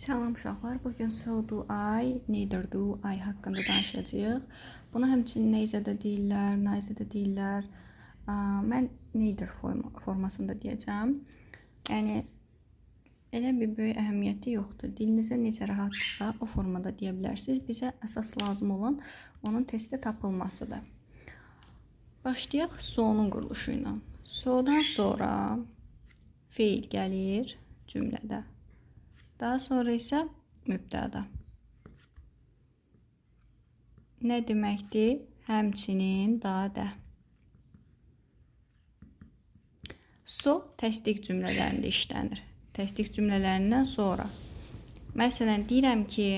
Salam uşaqlar, bugün so do I, neither do I haqqında danışacağıq. Buna həmçinin neither də deyirlər, neither də deyirlər. Mən neither formasında deyəcəm. Yəni elə bir böyük əhəmiyyəti yoxdur. Dilinizə necə rahatdırsa o formada deyə bilərsiniz. Bizə əsas lazım olan onun testdə tapılmasıdır. Başlayaq so'nun quruluşu ilə. So'dan sonra feil gəlir cümlədə. Daha sonra isə mübtəda. Nə deməkdir? Həmçinin, daha da. So təsdiq cümlələrində işlənir. Təsdiq cümlələrindən sonra. Məsələn, deyirəm ki,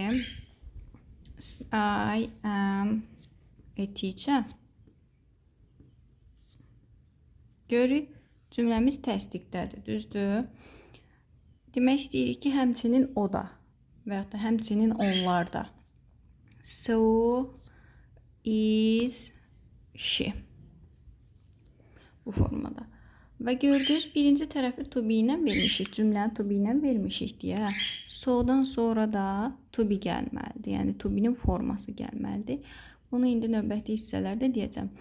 I am a teacher. Görürük, cümləmiz təsdiqdədir, düzdür? Demək istəyirik ki, həmçinin o da və ya da həmçinin onlar da. So is she. Bu formada. Və gördüyünüz birinci tərəfi to be ilə vermişik. Cümləni to be ilə vermişik deyə. So'dan sonra da to be gəlməlidir. Yəni to be'nin forması gəlməlidir. Bunu indi növbəti hissələrdə deyəcəm.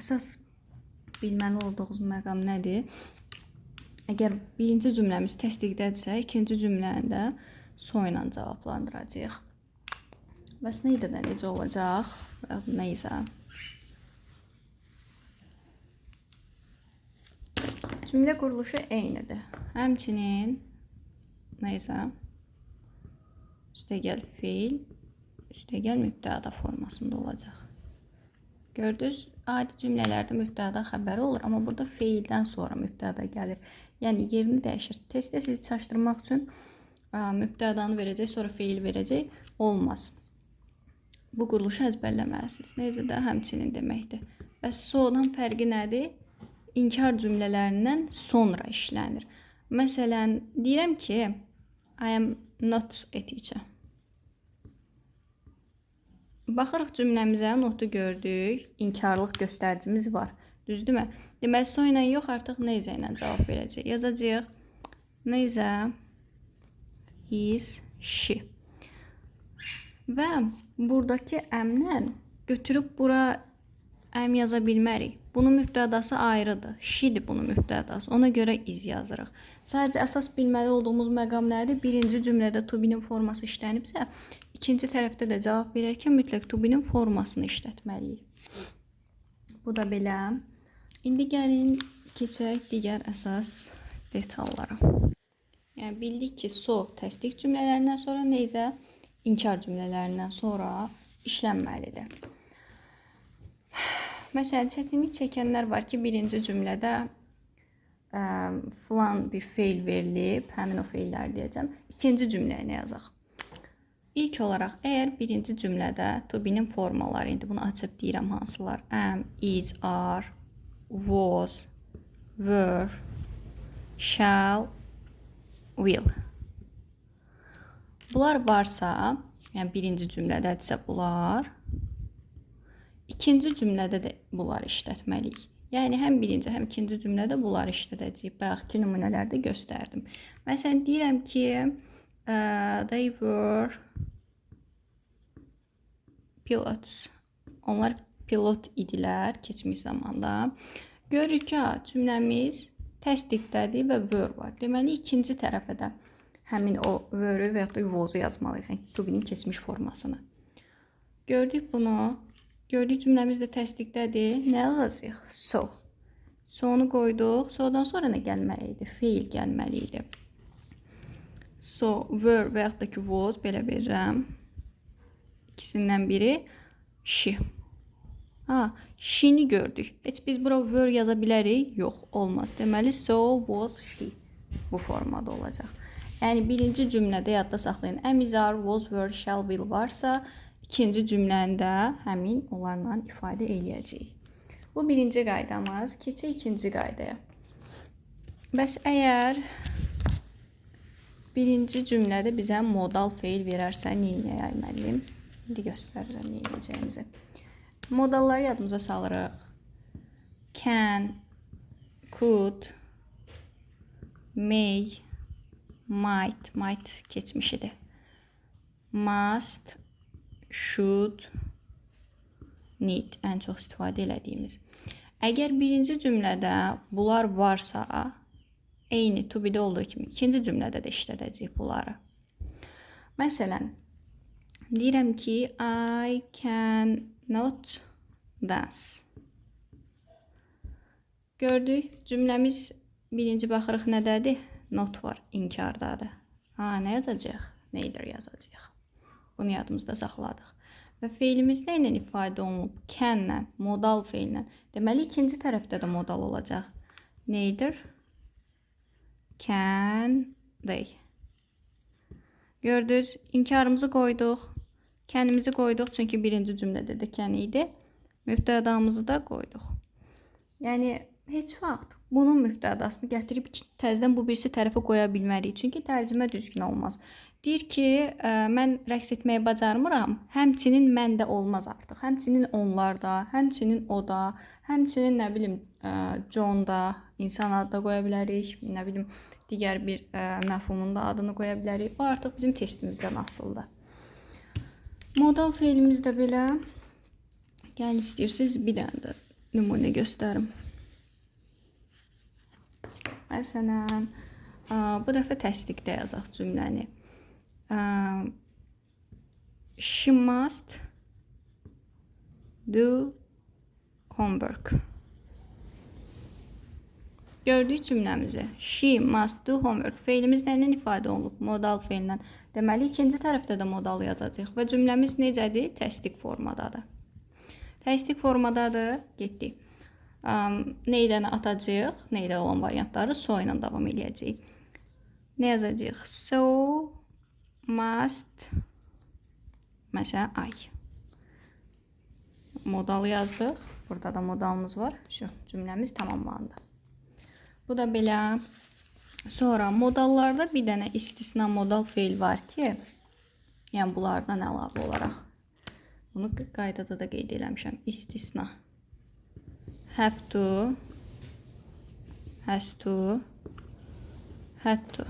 Əsas bilməli olduğumuz məqam nədir? Əgər birinci cümləmiz təsdiqdədirsə, ikinci cümləni də so ilə cavablandıracağıq. Bəs neither də necə olacaq? Neysə. Cümlə quruluşu eynidir. Həmçinin neysə üstəgəl feil, üstəgəl mübtəda formasında olacaq. Gördünüz, adi cümlələrdə mübtəda xəbəri olur, amma burada feildən sonra mübtəda gəlir. Yəni yerini dəyişir. Testdə sizi çaşdırmaq üçün mübtədanı verəcək, sonra feil verəcək. Olmaz. Bu quruluşu əzbərləməlisiniz. Necə də həmçinin deməkdir. Bəs so'dan fərqi nədir? İnkar cümlələrindən sonra işlənir. Məsələn, deyirəm ki, I am not a teacher. Baxırıq cümləmizə, notu gördük, inkarlıq göstəricimiz var. Düzdürmü? Deməli, so ilə yox, artıq neyzə ilə cavab verəcək. Yazacağıq. Neyzə is she. Və buradakı əmlə götürüb bura əm yaza bilmərik. Bunun mübtədası ayrıdır. She'dir bunun mübtədası. Ona görə iz yazırıq. Sadəcə əsas bilməli olduğumuz məqam nədir? Birinci cümlədə to be'nin forması işlənibsə, ikinci tərəfdə də cavab verərkən mütləq to be'nin formasını işlətməliyik. Bu da belə. İndi gəlin keçək digər əsas detallara. Yəni bildik ki, so təsdiq cümlələrindən sonra neyzə inkar cümlələrindən sonra işlənməlidir. Məsələn, çətinlik çəkənlər var ki, birinci cümlədə filan bir feil verilib, həmin o feillər deyəcəm. İkinci cümləyə nə yazaq? İlk olaraq, əgər birinci cümlədə to be'nin formaları, indi bunu açıb deyirəm hansılar? Am, is, are, was, were, shall, will. Bunlar varsa, yəni birinci cümlədədirsə bunlar, ikinci cümlədə də bunları işlətməliyik. Yəni həm birinci, həm ikinci cümlədə bunları işlədəcəyik. Bayaqki nümunələrdə göstərdim. Məsələn, deyirəm ki, they were pilots. Onlar pilot idilər keçmiş zamanda. Görürük ki, cümləmiz təsdiqdədir və were var. Deməli, ikinci tərəfə də həmin o were və ya da was'u yazmalıyıq. Yəni, to be'nin keçmiş formasını. Gördük bunu. Gördük cümləmiz də təsdiqdədir. Nə yazacağıq? So. So'nu qoyduq. So'dan sonra nə gəlməli idi? Feil gəlməli idi. So, were və ya da ki was, belə verirəm. İkisindən biri she. She'ni gördük. Heç biz bura were yaza bilərik? Yox, olmaz. Deməli, so was she. Bu formada olacaq. Yəni, birinci cümlədə yadda saxlayın. Am, is, are, was, were, shall, will varsa, ikinci cümləndə həmin onlarla ifadə eləyəcəyik. Bu birinci qaydamız. Keçək ikinci qaydaya. Bəs əgər birinci cümlədə bizə modal feil verərsə, nə etməliyim? İndi göstərirəm nə edəcəyimizi. Modalları yadımıza salırıq. Can, could, may, Might keçmişidir. Must, should, need ən çox istifadə elədiyimiz. Əgər birinci cümlədə bunlar varsa, eyni to be-də olduğu kimi ikinci cümlədə də işlədəcəyik bunları. Məsələn, deyirəm ki, I cannot dance. Gördük, cümləmiz birinci baxırıq nədədir? Not var, inkardadır. Nə yazacaq? Neither yazacaq. Bunu yadımızda saxladıq. Və feilimiz nə ilə ifadə olunub? Can-lə, modal feillə. Deməli, ikinci tərəfdə də modal olacaq. Neither can they. Gördünüz, inkarımızı qoyduq. Kənimizi qoyduq, çünki birinci cümlədə də can idi. Mübtədamızı da qoyduq. Yəni, heç vaxt bunun mübtədasını gətirib təzədən bu birisi tərəfə qoya bilmərik. Çünki tərcümə düzgün olmaz. Deyir ki, mən rəqs etməyi bacarmıram, həmçinin məndə olmaz artıq. Həmçinin onlarda, həmçinin o da, həmçinin nə bilim John da, insan adı da qoya bilərik, nə bilim digər bir məfhumun da adını qoya bilərik. Bu artıq bizim testimizdən asılıdır. Modal feilimiz də belə. Yəni istəyirsiniz bir dənə də nümunə göstərim. Məsələn, bu dəfə təsdiqdə yazaq cümləni. She must do homework. Gördük cümləmizi. She must do homework. Feilimiz nə ilə ifadə olunub? Modal feillə. Deməli, ikinci tərəfdə də modal yazacaq. Və cümləmiz necədir? Təsdiq formadadır. Təsdiq formadadır. Getdik. Neydən atacaq? Neydə olan variantları so ilə davam edəcəyik. Nə yazacaq? So must, məsələn, I. Modal yazdıq. Burada da modalımız var. Şu cümləmiz tamamlandı. Bu da belə. Sonra modallarda bir dənə istisna modal feil var ki, yəni bunlardan əlavə olaraq. Bunu qaydada da qeyd eləmişəm. İstisna. Have to, has to, had to.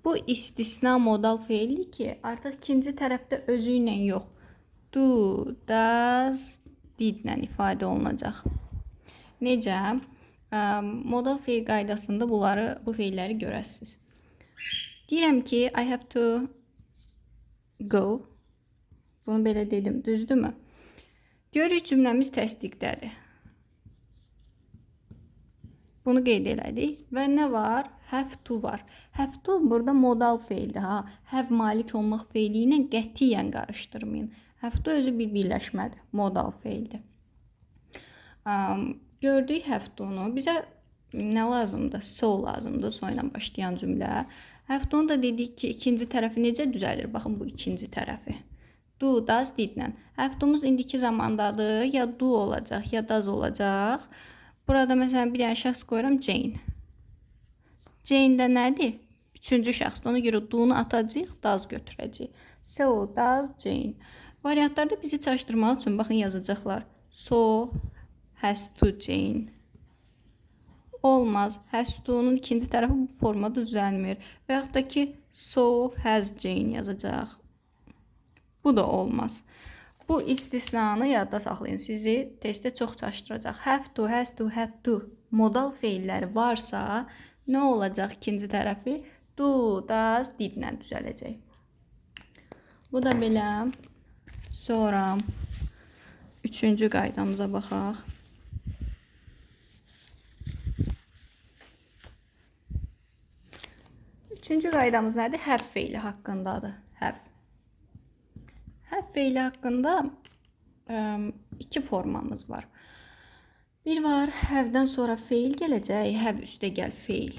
Bu istisna modal feildir ki, artıq ikinci tərəfdə özü ilə yox, do, does, did ilə ifadə olunacaq. Necə? Modal feil qaydasında bu feilləri görəsiniz. Deyirəm ki, I have to go. Bunu belə dedim, düzdürmü? Görürük cümləmiz təsdiqdədir. Bunu qeyd elədik və nə var? Have to var. Have to burada modal feildir. Have malik olmaq feili ilə qətiyyən qarışdırmayın. Have to özü bir birləşmədir. Modal feildir. Gördük have to-nu. Bizə nə lazımdır? So lazımdır. So ilə başlayan cümlə. Have to-nu da dedik ki, ikinci tərəfi necə düzəlir? Baxın bu ikinci tərəfi. Do, does, did-lə. Have to-muz indiki zamandadır. Ya do olacaq, ya does olacaq. Burada məsələn bir dənə şəxs qoyuram Jane. Jane də nədir? Üçüncü şəxsdir. Ona görə do-nu atacağıq, does götürəcəyik. So, does, Jane. Variantlarda bizi çaşdırmaq üçün baxın yazacaqlar. So, has to, Jane. Olmaz. Has to-nun ikinci tərəfi bu formada düzəlmir. Və yaxud da ki, so, has, Jane yazacaq. Bu da olmaz. Bu istisnanı yadda saxlayın. Sizi testdə çox çaşdıracaq. Have to, has to, had to modal feilləri varsa nə olacaq ikinci tərəfi? Do, does, did ilə düzələcək. Bu da belə. Sonra üçüncü qaydamıza baxaq. Üçüncü qaydamız nədir? Have feili haqqındadır. Have. Have feili haqqında iki formamız var. Bir var, have-dən sonra feil gələcək, have üstə gəl feil.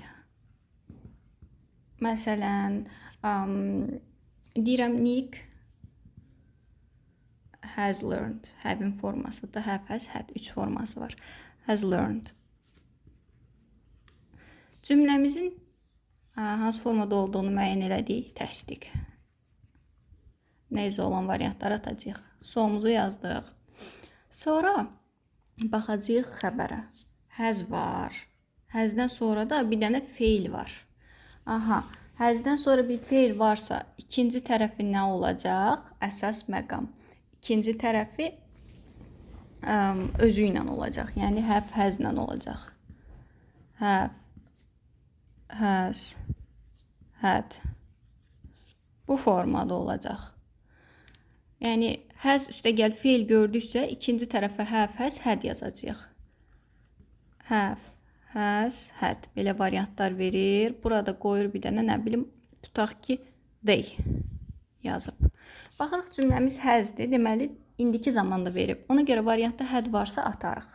Məsələn, deyirəm Nick has learned. Have-in forması da have, has, had. Üç forması var. Has learned. Cümləmizin hansı formada olduğunu müəyyən elədik. Təsdiq. Neysə olan variantları atacağıq. So'muzu yazdıq. Sonra baxacağıq xəbərə. Has var. Has'dən sonra da bir dənə feil var. Aha, həzdən sonra bir feil varsa, ikinci tərəfi nə olacaq? Əsas məqam. İkinci tərəfi özü ilə olacaq. Yəni have, haslə olacaq. Have, has, had. Bu formada olacaq. Yəni has üstəgəl feil gördüksə, ikinci tərəfə have, has, had yazacağıq. Have, has, had. Belə variantlar verir. Burada qoyur bir dənə, nə bilim, tutaq ki, they yazıb. Baxırıq cümləmiz hasdir. Deməli, indiki zamanda verib. Ona görə variantda had varsa atarıq.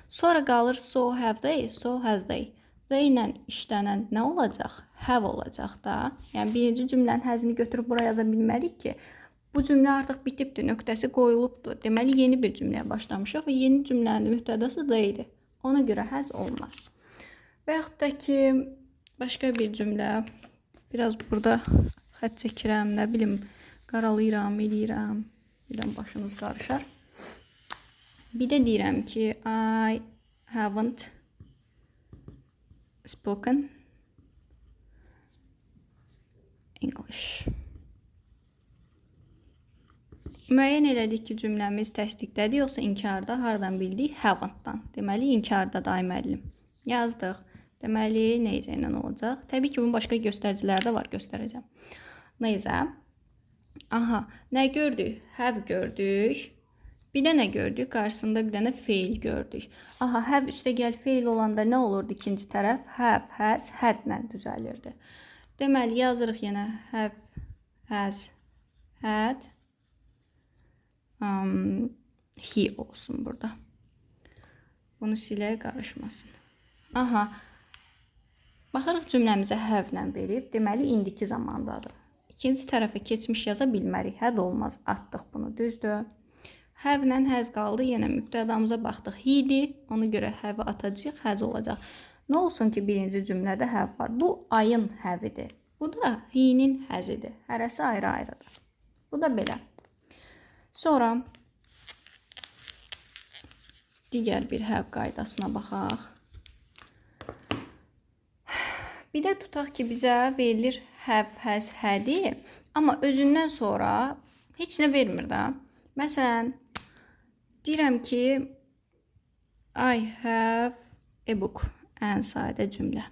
Sonra qalır so have they, so has they. They ilə işlənən nə olacaq? Have olacaq da. Yəni birinci cümlənin hasini götürüb buraya yaza bilmərik ki, bu cümlə artıq bitibdir, nöqtəsi qoyulubdur. Deməli, yeni bir cümləyə başlamışıq və yeni cümlənin mübtədası they'dir. Ona görə has olmaz. Və yaxud da ki, başqa bir cümlə, biraz burada xət çəkirəm, nə bilim, qaralayıram, eləyirəm, birdən başınız qarışar. Bir də deyirəm ki, I haven't spoken English. Müəyyən elədik ki, cümləmiz təsdiqdədir, yoxsa inkarda, haradan bildik? Haven't-dan. Deməli, inkarda da ay müəllim. Yazdıq. Deməli, neyzə ilə olacaq? Təbii ki, bunun başqa göstəricilər də var, göstərəcəm. Neyzə. Aha, nə gördük? Have gördük. Bir də nə gördük? Qarşısında bir dənə fail gördük. Aha, have üstəgəl fail olanda nə olurdu ikinci tərəf? Have, has, had ilə düzəlirdi. Deməli, yazırıq yenə have, has, had. He olsun burada. Bunu silək, qarışmasın. Aha. Baxırıq cümləmizə have ilə verib. Deməli, indiki zamandadır. İkinci tərəfə keçmiş yaza bilmərik. Had olmaz. Atdıq bunu. Düzdür. Have ilə has qaldı. Yenə mübtədamıza baxdıq. He-dir. Ona görə have atacağıq. Has olacaq. Nə olsun ki, birinci cümlədə have var. Bu ayın have-idir. Bu da he-nin has-idir. Hərəsi ayrı-ayrıdır. Bu da belə. Sonra digər bir have qaydasına baxaq. Bir də tutaq ki, bizə verilir have, has, had-i, amma özündən sonra heç nə vermir də. Məsələn, deyirəm ki, I have a book. Ən sadə cümlə.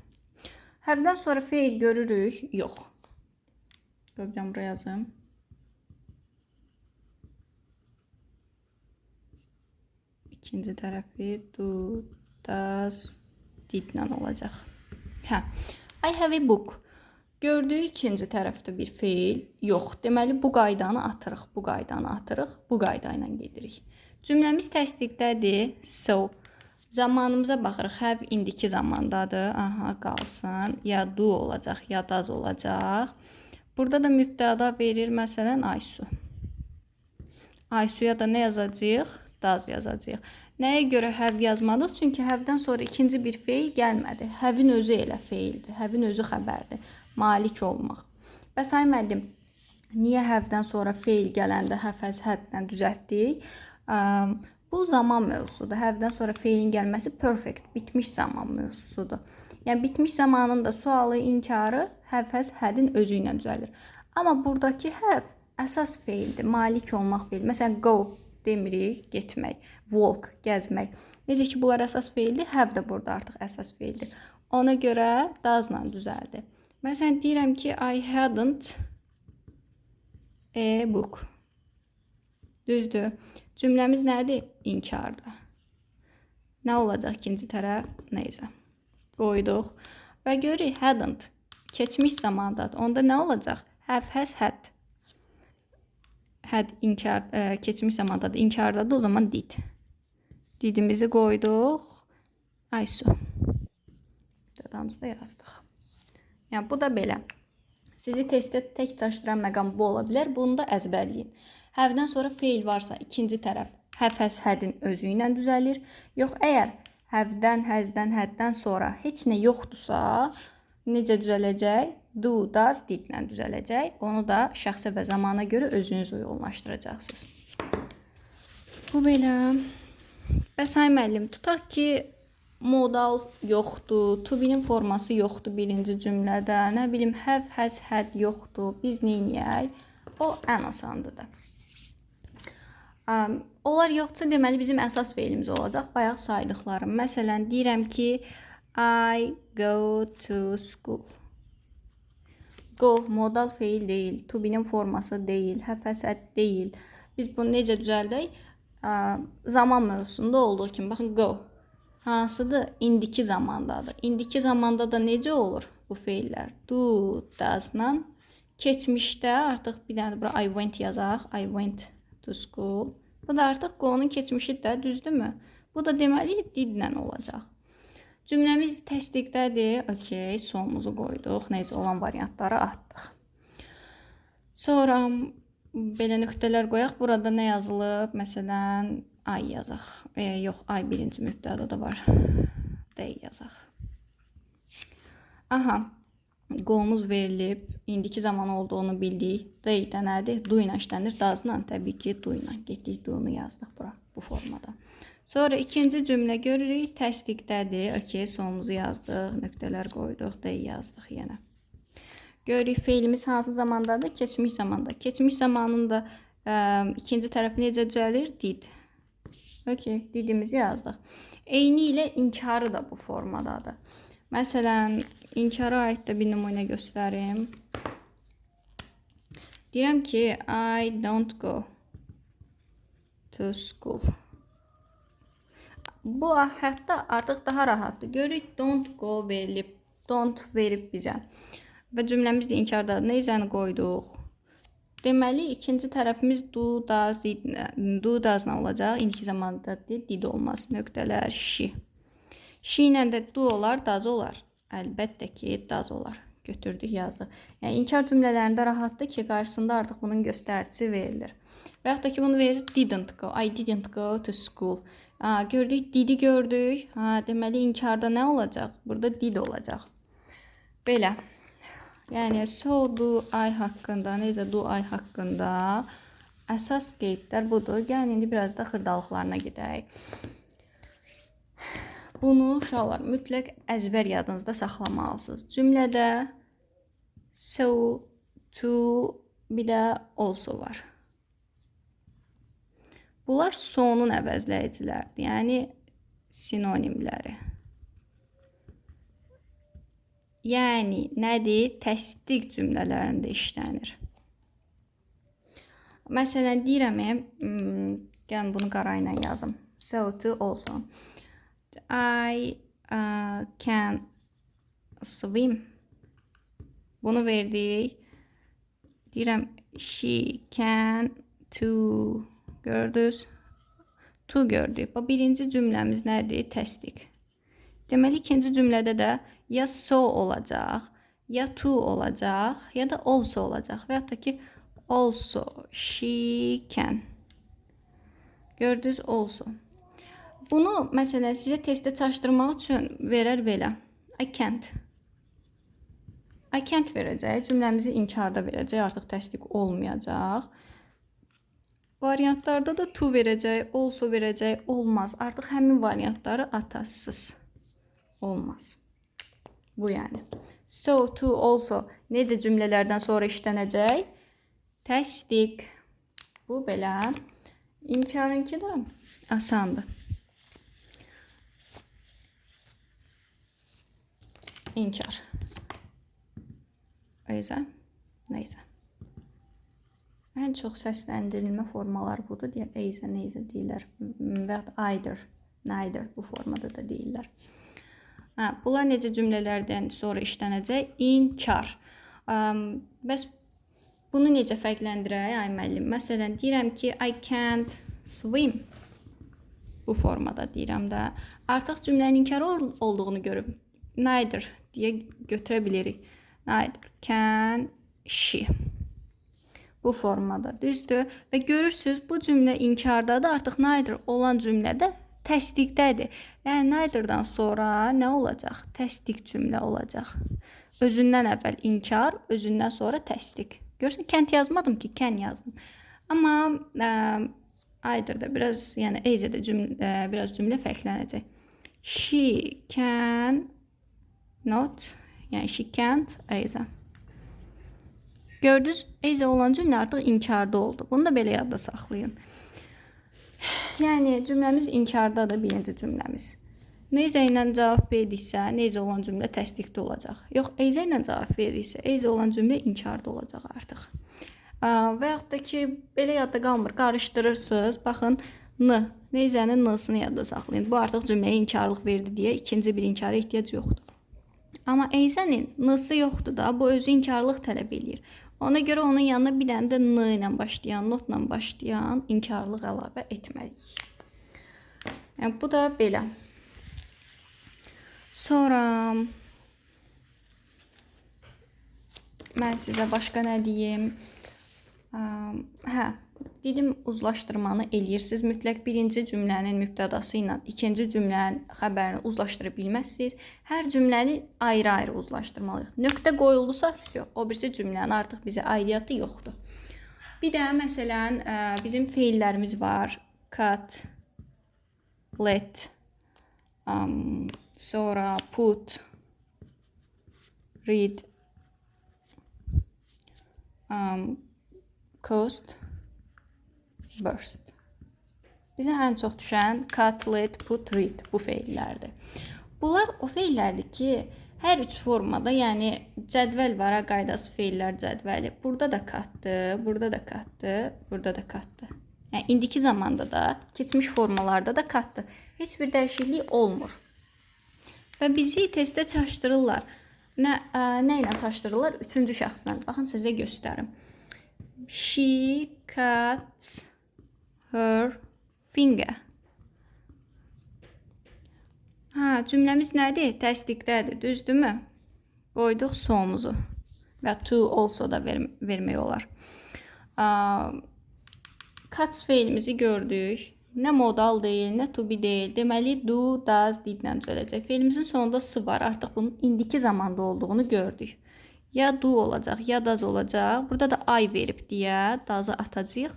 Have-dən sonra feil görürük? Yox. Qoyacam buraya yazım. İkinci tərəfi do, does, did ilə olacaq. Hə. I have a book. Gördüyü ikinci tərəfdə bir feil yox. Deməli, bu qaydanı atırıq, bu qaydanı atırıq, bu qayda ilə gedirik. Cümləmiz təsdiqdədir. So, zamanımıza baxırıq. Have indiki zamandadır. Aha, qalsın. Ya do olacaq, ya does olacaq. Burada da mübtəda verir, məsələn, Aysu. Aysuya da nə yazacağıq? Does yazacağıq. Nəyə görə have yazmadıq? Çünki have-dən sonra ikinci bir feil gəlmədi. Have-in özü elə feildir. Have-in özü xəbərdir. Malik olmaq. Bəs ay müəllim, niyə have-dən sonra feil gələndə have, has, had-lə düzəltdik? Bu zaman mövzusudur. Have-dən sonra feilin gəlməsi perfect, bitmiş zaman mövzusudur. Yəni bitmiş zamanın da sualı, inkarı have, has, had-in özü ilə düzəlir. Amma buradakı have əsas feildir. Malik olmaq feil. Məsələn, go demirik, getmək, walk, gəzmək. Necə ki, bunlar əsas feildir, have də burada artıq əsas feildir. Ona görə does-la düzəldi. Məsələn, deyirəm ki, I hadn't a book. Düzdür. Cümləmiz nədir? İnkardır. Nə olacaq ikinci tərəf? Neysə. Qoyduq. Və görürük, hadn't. Keçmiş zamandadır. Onda nə olacaq? Have, has, had. Had inkar, keçmiş zamandadır, inkardadır, o zaman did. Didimizi qoyduq. Aysu. Dadamızı da yazdıq. Yəni, bu da belə. Sizi testdə tək çaşdıran məqam bu ola bilər. Bunu da əzbərləyin. Have-dən sonra feil varsa, ikinci tərəf have, has, had-in özü ilə düzəlir. Yox, əgər have-dən, has-dən, had-dən sonra heç nə yoxdursa, necə düzələcək? Do, does, did ilə düzələcək. Onu da şəxsə və zamana görə özünüz uyğunlaşdıracaqsınız. Bu belə. Bəs ay müəllim, tutaq ki, modal yoxdur, to be-nin forması yoxdur birinci cümlədə, nə bilim, have, has, had yoxdur. Biz neyniyək? O ən asandıdır. Onlar yoxdursa, deməli, bizim əsas feilimiz olacaq. Bayaq saydıqlarım. Məsələn, deyirəm ki, I go to school. Go modal feil deyil, to be-nin forması deyil, have, has, had deyil. Biz bunu necə düzəldək? Zaman mövzusunda olduğu kimi, baxın, go. Hansıdır? İndiki zamandadır. İndiki zamanda da necə olur bu feillər? Do, does-la. Keçmişdə artıq bir dənə bura I went yazaq. I went to school. Bu da artıq go-nun keçmişidir də, düzdürmü? Bu da deməli didlə olacaq. Cümləmiz təsdiqdədir. Okey, sonumuzu qoyduq. Neysə, olan variantları atdıq. Sonra belə nöqtələr qoyaq. Burada nə yazılıb? Məsələn, ay yazaq. Yox, ay birinci mübtəda da var. Dey yazaq. Aha, go-muz verilib. İndiki zaman olduğunu bildik. Dey də nədir? Do ilə işlənir. Does-la, təbii ki, do ilə. Getdik, do-nu yazdıq bura, bu formada. Sonra ikinci cümlə görürük. Təsdiqdədir. Okey, sonumuzu yazdıq. Nöqtələr qoyduq. Dey yazdıq yenə. Görürük, feilimiz hansı zamandadır? Keçmiş zamanda. Keçmiş zamanında ikinci tərəfi necə düzəlir? Did. Okey, didimizi yazdıq. Eyni ilə inkarı da bu formadadır. Məsələn, inkara aid də bir nümunə göstərim. Deyirəm ki, I don't go to school. Bu hətta artıq daha rahatdır. Görürük, don't go verilib. Don't verib bizə. Və cümləmiz də inkardadır. Neyzəni qoyduq. Deməli, ikinci tərəfimiz do, does, do, does-la olacaq. İndiki zamanda did olmaz. Nöqtələr, she. She ilə də do olar, does olar. Əlbəttə ki, does olar. Götürdük, yazdıq. Yəni, inkar cümlələrində rahatdır ki, qarşısında artıq bunun göstəricisi verilir. Və yaxud da ki, bunu verir, didn't go. I didn't go to school. Gördük, didi gördük. Deməli, inkarda nə olacaq? Burada did olacaq. Belə. Yəni, so, do, I haqqında, necə do, I haqqında əsas qeydlər budur. Yəni, indi biraz da xırdalıqlarına gedək. Bunu, uşaqlar, mütləq əzbər yadınızda saxlamalısınız. Cümlədə so, to, bir də also var. Bunlar sonun əvəzləyicilərdir, yəni sinonimləri. Yəni, nədir? Təsdiq cümlələrində işlənir. Məsələn, deyirəm, gəlin bunu qara ilə yazım. So, to, also. I can swim. Bunu verdik. Deyirəm, she can to. Gördünüz? To gördük. Bu birinci cümləmiz nədir? Təsdiq. Deməli, ikinci cümlədə də ya so olacaq, ya to olacaq, ya da also olacaq. Və yaxud da ki, also, she can. Gördünüz, also. Bunu, məsələn, sizə testdə çaşdırmaq üçün verər belə. I can't. I can't verəcək. Cümləmizi inkarda verəcək. Artıq təsdiq olmayacaq. Variantlarda da to verəcək, also verəcək. Olmaz. Artıq həmin variantları atasız. Olmaz. Bu yəni. So, to, also necə cümlələrdən sonra işlənəcək? Təsdiq. Bu belə. İnkarınki də asandır. İnkar. Neysə. Ən çox səsləndirilmə formaları budur. Eyzə, neyzə deyirlər. Və either, neither bu formada da deyirlər. Bunlar necə cümlələrdən sonra işlənəcək? İnkar. Bəs bunu necə fərqləndirək, ay müəllim? Məsələn, deyirəm ki, I can't swim. Bu formada deyirəm də. Artıq cümlənin inkar olduğunu görüb. Neither deyə götürə bilirik. Neither can she. Bu formada, düzdür. Və görürsünüz, bu cümlə inkardadır. Artıq neither olan cümlədə təsdiqdədir. Yəni, neither'dan sonra nə olacaq? Təsdiq cümlə olacaq. Özündən əvvəl inkar, özündən sonra təsdiq. Görürsən, can't yazmadım ki, can yazdım. Amma either'da biraz, yəni eyzədə biraz cümlə fərqlənəcək. She can not, yəni she can't either. Gördünüz, either olan cümlə artıq inkarda oldu. Bunu da belə yadda saxlayın. Yəni cümləmiz inkardadır, birinci cümləmiz. Neyzə ilə cavab verdiksə, neyzə olan cümlə təsdiqdə olacaq. Yox, eyzə ilə cavab verirsə, eyzə olan cümlə inkarda olacaq artıq. Və yaxud da ki, belə yadda qalmır, qarışdırırsınız. Baxın, n, neyzənin n-sını yadda saxlayın. Bu artıq cümləyə inkarlıq verdi deyə ikinci bir inkara ehtiyac yoxdur. Amma eyzənin n-sı yoxdur da, bu özü inkarlıq tələb eləyir. Ona görə onun yanına bir dənə də n ilə başlayan, notla başlayan inkarlıq əlavə etməliyik. Yəni, bu da belə. Sonra mən sizə başqa nə deyim? Dedim, uzlaşdırmanı eləyirsiniz. Mütləq birinci cümlənin mübtədası ilə ikinci cümlənin xəbərini uzlaşdıra bilməzsiniz. Hər cümləni ayrı-ayrı uzlaşdırmalıyıq. Nöqtə qoyuldusa, o birisi cümlənin artıq bizə aidiyyatı yoxdur. Bir də, məsələn, bizim feillərimiz var. Cut, let, sonra put, read, cost, burst. Bizə ən çox düşən cut, let, put, read bu feillərdir. Bunlar o feillərdir ki, hər üç formada, yəni cədvəl var, qaydası feillər cədvəli. Burada da cutdır, burada da cutdır, burada da cutdır. Yəni indiki zamanda da, keçmiş formalarda da cutdır. Heç bir dəyişiklik olmur. Və bizi testdə çaşdırırlar. Nə ilə çaşdırırlar? Üçüncü şəxslə. Baxın, sizə göstərim. She cuts her finger. Cümləmiz nədir? Təsdiqdədir, düzdürmü? Qoyduq so'muzu. Və to also da vermək olar. Cuts feilimizi gördük. Nə modal deyil, nə to be deyil. Deməli, do, does, did-lə düzələcək. Feilimizin sonunda s var. Artıq bunun indiki zamanda olduğunu gördük. Ya do olacaq, ya does olacaq. Burada da I verib deyə does'ı atacaq.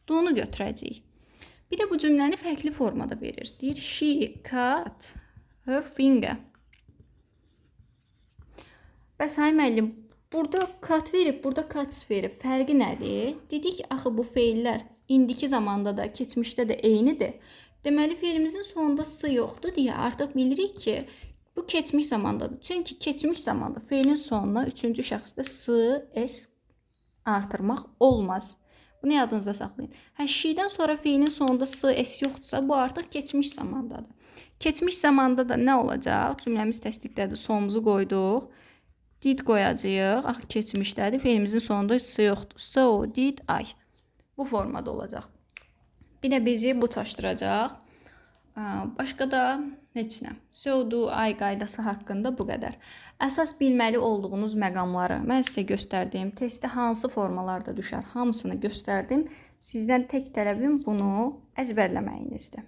Do-nu götürəcəyik. Bir də bu cümləni fərqli formada verir. Deyir, she cut her finger. Bəs hay müəllim, burada cut verib, burada cuts verib. Fərqi nədir? Dedik ki, axı bu feillər indiki zamanda da, keçmişdə də eynidir. Deməli, feilimizin sonunda s yoxdur deyə artıq bilirik ki, bu keçmiş zamandadır. Çünki keçmiş zamanda feilin sonuna üçüncü şəxsdə s, s artırmaq olmaz. Bunu yadınızda saxlayın. She'dən sonra feilin sonunda s, s yoxdursa, bu artıq keçmiş zamandadır. Keçmiş zamanda da nə olacaq? Cümləmiz təsdiqdədir. Sonumuzu qoyduq. Did qoyacağıq. Axı keçmişdədir. Feilimizin sonunda s yoxdur. So, did I. Bu formada olacaq. Bir də bizi bu çaşdıracaq. Başqa da heç nə. So, do, I qaydası haqqında bu qədər. Əsas bilməli olduğunuz məqamları mən sizə göstərdim. Testdə hansı formalarda düşər? Hamısını göstərdim. Sizdən tək tələbim bunu əzbərləməyinizdir.